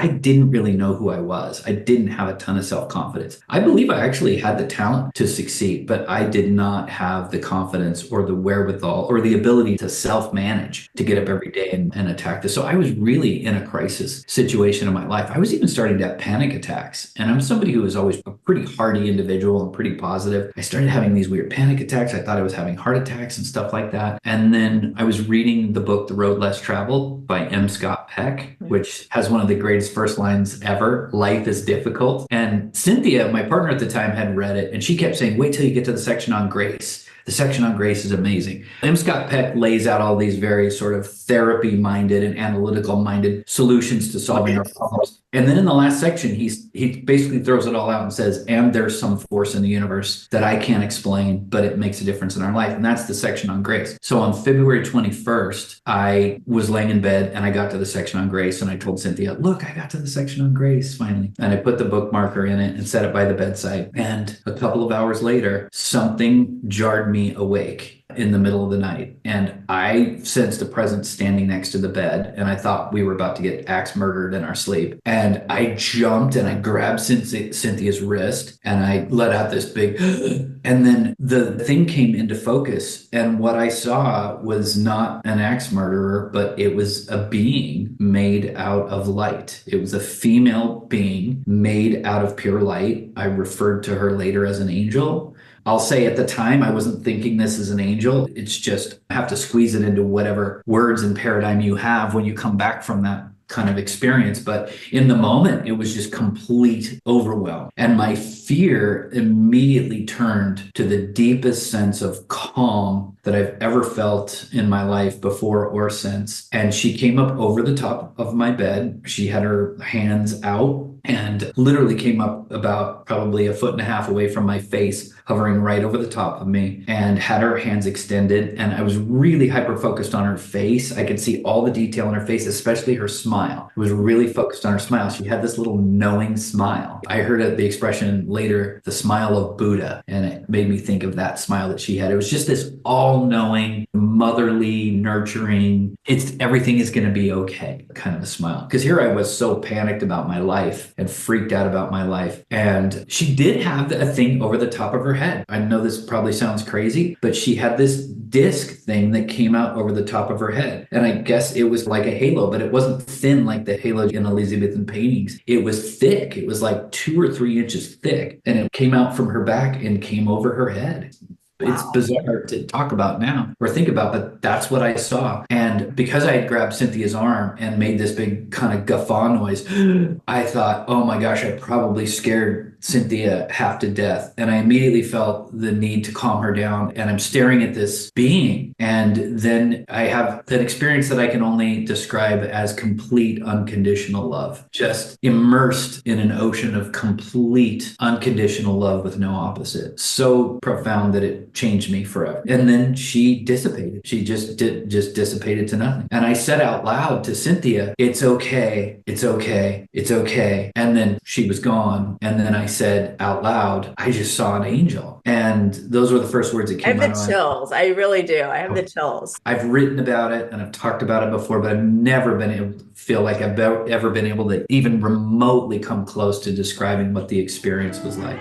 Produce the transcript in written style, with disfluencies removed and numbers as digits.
I didn't really know who I was. I didn't have a ton of self-confidence. I believe I actually had the talent to succeed, but I did not have the confidence or the wherewithal or the ability to self-manage, to get up every day and attack this. So I was really in a crisis situation in my life. I was even starting to have panic attacks. And I'm somebody who was always a pretty hardy individual and pretty positive. I started having these weird panic attacks. I thought I was having heart attacks and stuff like that. And then I was reading the book, The Road Less Traveled by M. Scott Peck, which has one of the greatest first lines ever: life is difficult. And Cynthia, my partner at the time, had read it, and she kept saying, wait till you get to the section on grace. The section on grace is amazing. M. Scott Peck lays out all these very sort of therapy-minded and analytical-minded solutions to solving our problems. And then in the last section, he basically throws it all out and says, and there's some force in the universe that I can't explain, but it makes a difference in our life. And that's the section on grace. So on February 21st, I was laying in bed and I got to the section on grace, and I told Cynthia, look, I got to the section on grace finally. And I put the bookmarker in it and set it by the bedside. And a couple of hours later, something jarred me awake in the middle of the night. And I sensed a presence standing next to the bed, and I thought we were about to get axe murdered in our sleep. And I jumped and I grabbed Cynthia's wrist and I let out this big, and then the thing came into focus. And what I saw was not an axe murderer, but it was a being made out of light. It was a female being made out of pure light. I referred to her later as an angel. I'll say at the time, I wasn't thinking this as an angel. It's just, I have to squeeze it into whatever words and paradigm you have when you come back from that kind of experience. But in the moment, it was just complete overwhelm. And my fear immediately turned to the deepest sense of calm that I've ever felt in my life before or since. And she came up over the top of my bed. She had her hands out and literally came up about probably 1.5 feet away from my face, hovering right over the top of me, and had her hands extended. And I was really hyper focused on her face. I could see all the detail in her face, especially her smile. I was really focused on her smile. She had this little knowing smile. I heard the expression later, the smile of Buddha, and it made me think of that smile that she had. It was just this all-knowing, motherly, nurturing, it's everything is going to be okay kind of a smile. Because here I was so panicked about my life and freaked out about my life. And she did have a thing over the top of her head. I know this probably sounds crazy, but she had this disc thing that came out over the top of her head. And I guess it was like a halo, but it wasn't thin like the halo in Elizabethan paintings. It was thick. It was like 2 or 3 inches thick. And it came out from her back and came over her head. It's bizarre to talk about now or think about, but that's what I saw. And because I had grabbed Cynthia's arm and made this big kind of guffaw noise, I thought, oh my gosh, I probably scared Cynthia half to death. And I immediately felt the need to calm her down. And I'm staring at this being. And then I have that experience that I can only describe as complete unconditional love, just immersed in an ocean of complete unconditional love with no opposite. So profound that it changed me forever. And then she dissipated. She just dissipated to nothing. And I said out loud to Cynthia, it's okay, it's okay, it's okay. And then she was gone. And then I said out loud, I just saw an angel. And those were the first words that came out. I have the chills. I really do. I have the chills. I've written about it and I've talked about it before, but I've never been able to feel like I've ever been able to even remotely come close to describing what the experience was like.